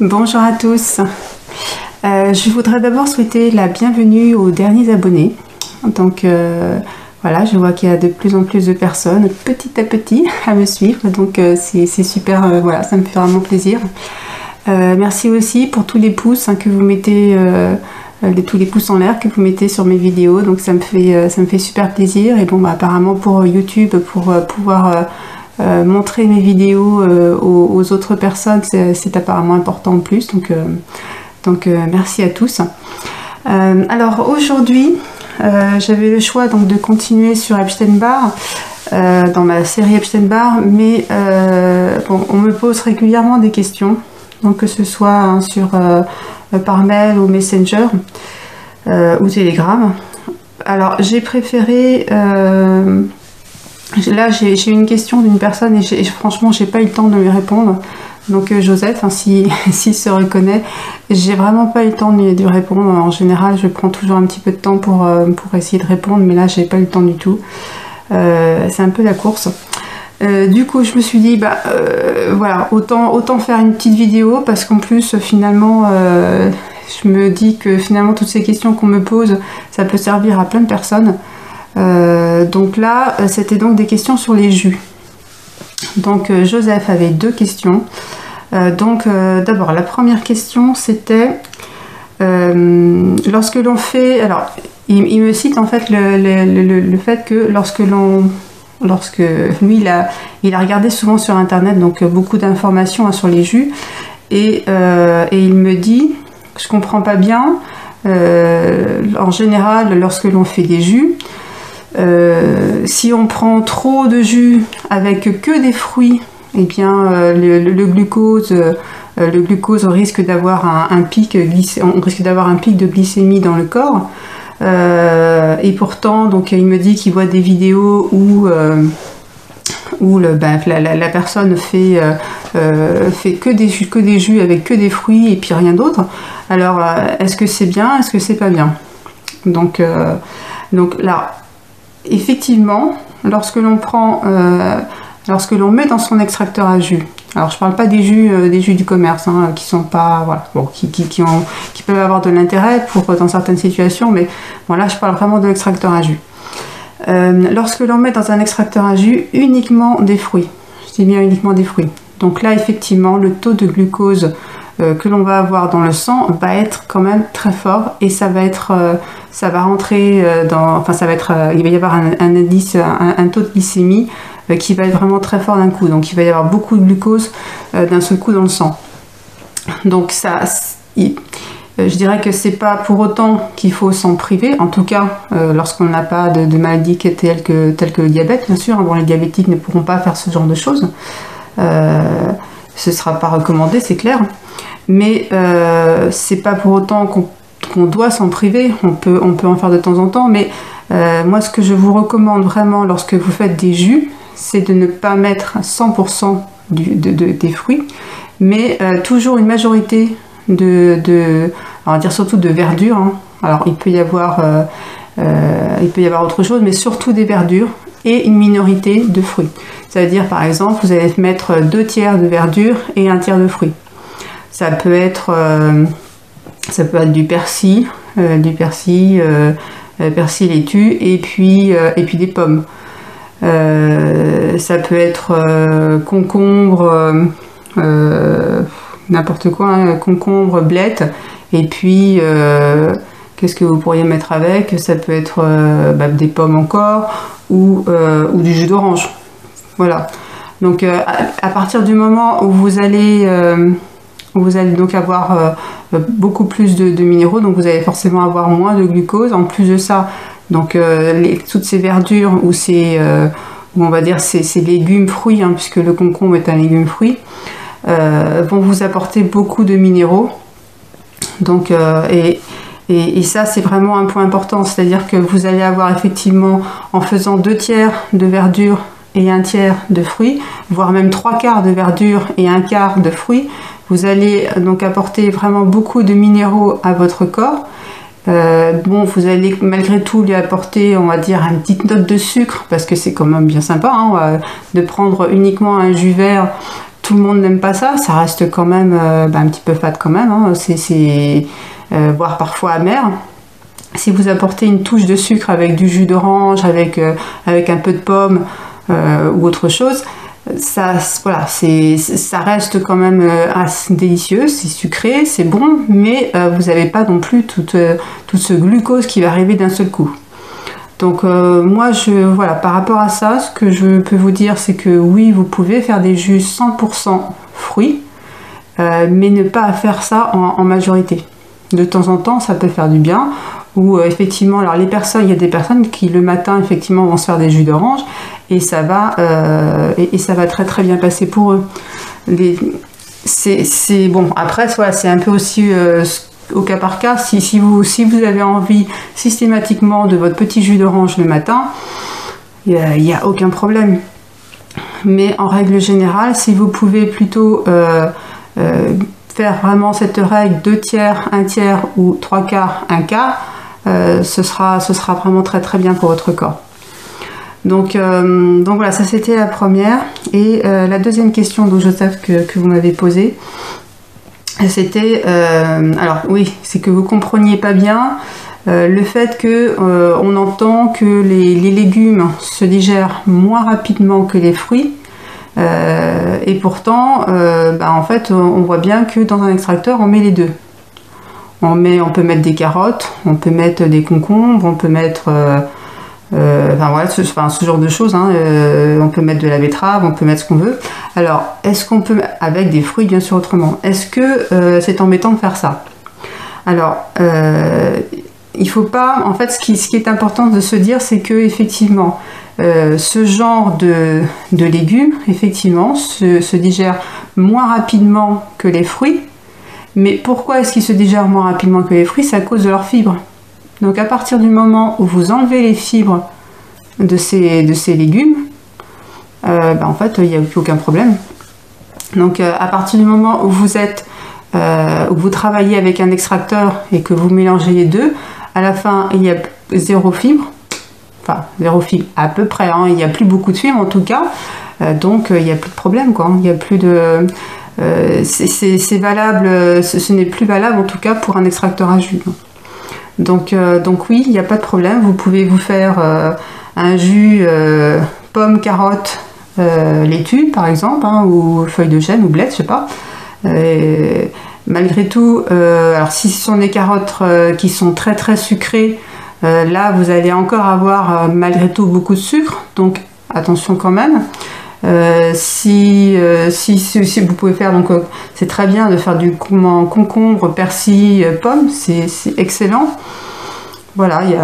Bonjour à tous. Je voudrais d'abord souhaiter la bienvenue aux derniers abonnés. Donc voilà, je vois qu'il y a de plus en plus de personnes petit à petit à me suivre. Donc c'est super, voilà, ça me fait vraiment plaisir. Merci aussi pour tous les pouces que vous mettez, tous les pouces en l'air que vous mettez sur mes vidéos. Donc ça me fait super plaisir. Et bon, bah, apparemment pour YouTube, pour pouvoir montrer mes vidéos aux autres personnes, c'est apparemment important en plus. Donc merci à tous. Alors aujourd'hui, j'avais le choix donc de continuer sur Epstein-Barr, dans ma série Epstein-Barr, mais bon, on me pose régulièrement des questions, donc que ce soit sur par mail ou Messenger ou Telegram. Alors j'ai préféré là j'ai une question d'une personne et franchement j'ai pas eu le temps de lui répondre. Donc Joseph, s'il se reconnaît, j'ai vraiment pas eu le temps de lui répondre. En général, je prends toujours un petit peu de temps pour essayer de répondre, mais là, j'ai pas eu le temps du tout. C'est un peu la course. Du coup, je me suis dit, voilà, autant faire une petite vidéo, parce qu'en plus, finalement, je me dis que finalement, toutes ces questions qu'on me pose, ça peut servir à plein de personnes. Donc là, c'était donc des questions sur les jus. Donc Joseph avait deux questions. D'abord la première question c'était lorsque l'on fait, alors il me cite en fait le fait que lorsque lui il a regardé souvent sur internet donc beaucoup d'informations sur les jus et il me dit, je comprends pas bien, en général lorsque l'on fait des jus, si on prend trop de jus avec que des fruits, eh bien le glucose risque d'avoir un pic de glycémie dans le corps. Et pourtant, donc il me dit qu'il voit des vidéos où la personne fait que des jus avec que des fruits et puis rien d'autre. Alors est-ce que c'est bien, est-ce que c'est pas bien? Donc là, effectivement, lorsque l'on met dans son extracteur à jus, alors je parle pas des jus du commerce, qui sont pas, voilà, bon, qui peuvent avoir de l'intérêt dans certaines situations, mais voilà, je parle vraiment de l'extracteur à jus. Lorsque l'on met dans un extracteur à jus uniquement des fruits, je dis bien uniquement des fruits, donc là effectivement le taux de glucose que l'on va avoir dans le sang va être quand même très fort et ça va rentrer il va y avoir un indice, un taux de glycémie qui va être vraiment très fort d'un coup, donc il va y avoir beaucoup de glucose d'un seul coup dans le sang. Donc ça, je dirais que c'est pas pour autant qu'il faut s'en priver, en tout cas lorsqu'on n'a pas de maladie telle que le diabète, bien sûr. Bon, les diabétiques ne pourront pas faire ce genre de choses, ce sera pas recommandé, c'est clair, mais c'est pas pour autant qu'on doit s'en priver, on peut en faire de temps en temps, mais moi ce que je vous recommande vraiment lorsque vous faites des jus, c'est de ne pas mettre 100% des fruits, mais toujours une majorité on va dire surtout de verdure, Alors il peut y avoir autre chose, mais surtout des verdures et une minorité de fruits. Ça veut dire par exemple, vous allez mettre 2 tiers de verdure et 1 tiers de fruits. Ça peut être du persil, persil laitue et puis des pommes. Ça peut être concombre, n'importe quoi, concombre, blettes, et puis qu'est-ce que vous pourriez mettre avec? Ça peut être des pommes encore ou du jus d'orange. Voilà. Donc à partir du moment où vous allez donc avoir beaucoup plus de minéraux, donc vous allez forcément avoir moins de glucose. En plus de ça, donc toutes ces verdures ou on va dire ces légumes fruits, puisque le concombre est un légume fruit, vont vous apporter beaucoup de minéraux. Donc et ça c'est vraiment un point important, c'est-à-dire que vous allez avoir effectivement, en faisant 2 tiers de verdure et 1 tiers de fruits, voire même 3/4 de verdure et 1/4 de fruits, vous allez donc apporter vraiment beaucoup de minéraux à votre corps. Bon, vous allez malgré tout lui apporter, on va dire, une petite note de sucre, parce que c'est quand même bien sympa de prendre uniquement un jus vert tout le monde n'aime pas ça, ça reste quand même un petit peu fade quand même, hein. Voire parfois amer. Si vous apportez une touche de sucre avec du jus d'orange, avec un peu de pomme ou autre chose, ça reste quand même assez délicieux, c'est sucré, c'est bon, mais vous n'avez pas non plus tout ce glucose qui va arriver d'un seul coup. Donc moi, par rapport à ça, ce que je peux vous dire, c'est que oui, vous pouvez faire des jus 100% fruits, mais ne pas faire ça en majorité. De temps en temps, ça peut faire du bien. Ou effectivement, alors il y a des personnes qui le matin effectivement vont se faire des jus d'orange et ça va très très bien passer pour eux. C'est bon. Après, voilà, c'est un peu aussi au cas par cas. Si vous avez envie systématiquement de votre petit jus d'orange le matin, il n'y a aucun problème. Mais en règle générale, si vous pouvez plutôt faire vraiment cette règle 2 tiers, 1 tiers ou 3 quarts, 1 quart, ce sera vraiment très très bien pour votre corps. Donc voilà, ça c'était la première. Et la deuxième question, donc Joseph, que vous m'avez posée, c'était, alors oui, c'est que vous compreniez pas bien le fait que on entend que les légumes se digèrent moins rapidement que les fruits. Et pourtant, en fait, on voit bien que dans un extracteur, on met les deux. On peut mettre des carottes, on peut mettre des concombres, on peut mettre ce genre de choses, hein. On peut mettre de la betterave, on peut mettre ce qu'on veut. Alors, est-ce qu'on peut, avec des fruits bien sûr autrement, est-ce que c'est embêtant de faire ça? Alors, il faut pas, en fait, ce qui est important de se dire, c'est que effectivement, ce genre de légumes, effectivement, se digèrent moins rapidement que les fruits. Mais pourquoi est-ce qu'ils se digèrent moins rapidement que les fruits? C'est à cause de leurs fibres. Donc à partir du moment où vous enlevez les fibres de ces légumes, en fait, il n'y a plus aucun problème. Donc à partir du moment où vous travaillez avec un extracteur et que vous mélangez les deux, à la fin, il y a 0 fibre. Enfin, 0 fibre à peu près, hein. Il n'y a plus beaucoup de fibres en tout cas. Donc il n'y a plus de problème, quoi. Il n'y a plus de... c'est valable, ce n'est plus valable en tout cas pour un extracteur à jus. Donc oui, il n'y a pas de problème. Vous pouvez vous faire un jus pomme, carotte, laitue par exemple, hein, ou feuilles de chêne ou blettes, je sais pas. Malgré tout, alors si ce sont des carottes qui sont très très sucrées, là vous allez encore avoir malgré tout beaucoup de sucre, donc attention quand même. Si vous pouvez faire, donc c'est très bien de faire du concombre, persil, pomme, c'est excellent. Voilà, il y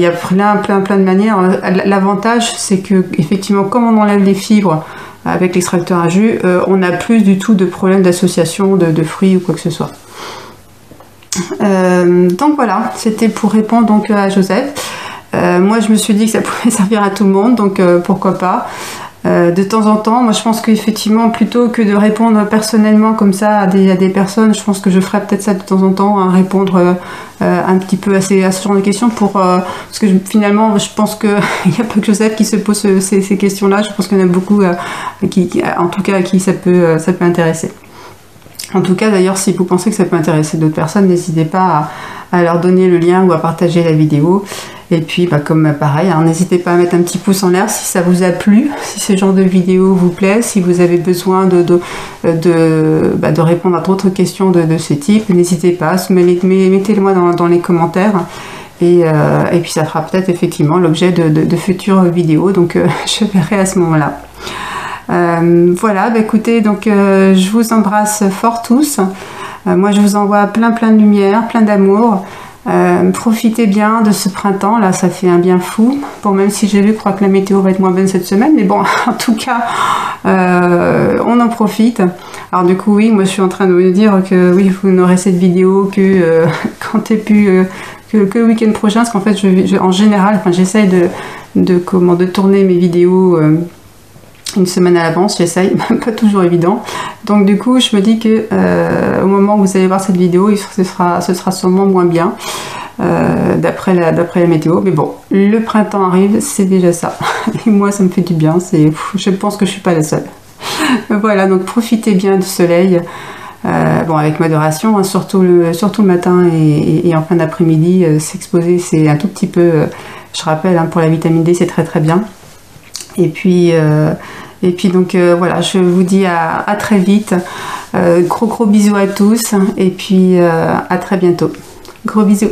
a plein de manières. L'avantage, c'est que effectivement, comme on enlève les fibres avec l'extracteur à jus, on n'a plus du tout de problème d'association de fruits ou quoi que ce soit. Donc voilà, c'était pour répondre donc à Joseph. Moi je me suis dit que ça pouvait servir à tout le monde, donc pourquoi pas. De temps en temps, moi je pense qu'effectivement, plutôt que de répondre personnellement comme ça à des personnes, je pense que je ferais peut-être ça de temps en temps, hein, répondre un petit peu à ce genre de questions, parce que finalement je pense qu'il n'y a pas que Joseph qui se pose ces questions-là, je pense qu'il y en a beaucoup en tout cas à qui ça peut intéresser. En tout cas, d'ailleurs, si vous pensez que ça peut intéresser d'autres personnes, n'hésitez pas à leur donner le lien ou à partager la vidéo. Et puis, comme pareil, hein, n'hésitez pas à mettre un petit pouce en l'air si ça vous a plu, si ce genre de vidéo vous plaît, si vous avez besoin de répondre à d'autres questions de ce type. N'hésitez pas, mettez-le-moi dans les commentaires. Et puis, ça fera peut-être effectivement l'objet de futures vidéos. Donc, je verrai à ce moment-là. Voilà, écoutez, donc je vous embrasse fort tous. Moi je vous envoie plein de lumière, plein d'amour. Profitez bien de ce printemps, là ça fait un bien fou. Bon, même si j'ai vu, je crois que la météo va être moins bonne cette semaine, mais bon, en tout cas, on en profite. Alors du coup, oui, moi je suis en train de vous dire que oui, vous n'aurez cette vidéo que quand que le week-end prochain, parce qu'en fait, en général, j'essaye de tourner mes vidéos une semaine à l'avance, j'essaye, pas toujours évident. Donc du coup, je me dis que au moment où vous allez voir cette vidéo, ce sera sûrement moins bien. d'après la météo. Mais bon, le printemps arrive, c'est déjà ça. Et moi, ça me fait du bien. Je pense que je suis pas la seule. Voilà, donc profitez bien du soleil. Bon, avec modération, hein, surtout le matin et en fin d'après-midi, s'exposer, c'est un tout petit peu, je rappelle, hein, pour la vitamine D, c'est très très bien. Et puis donc voilà, je vous dis à très vite. Gros bisous à tous, et puis à très bientôt. Gros bisous.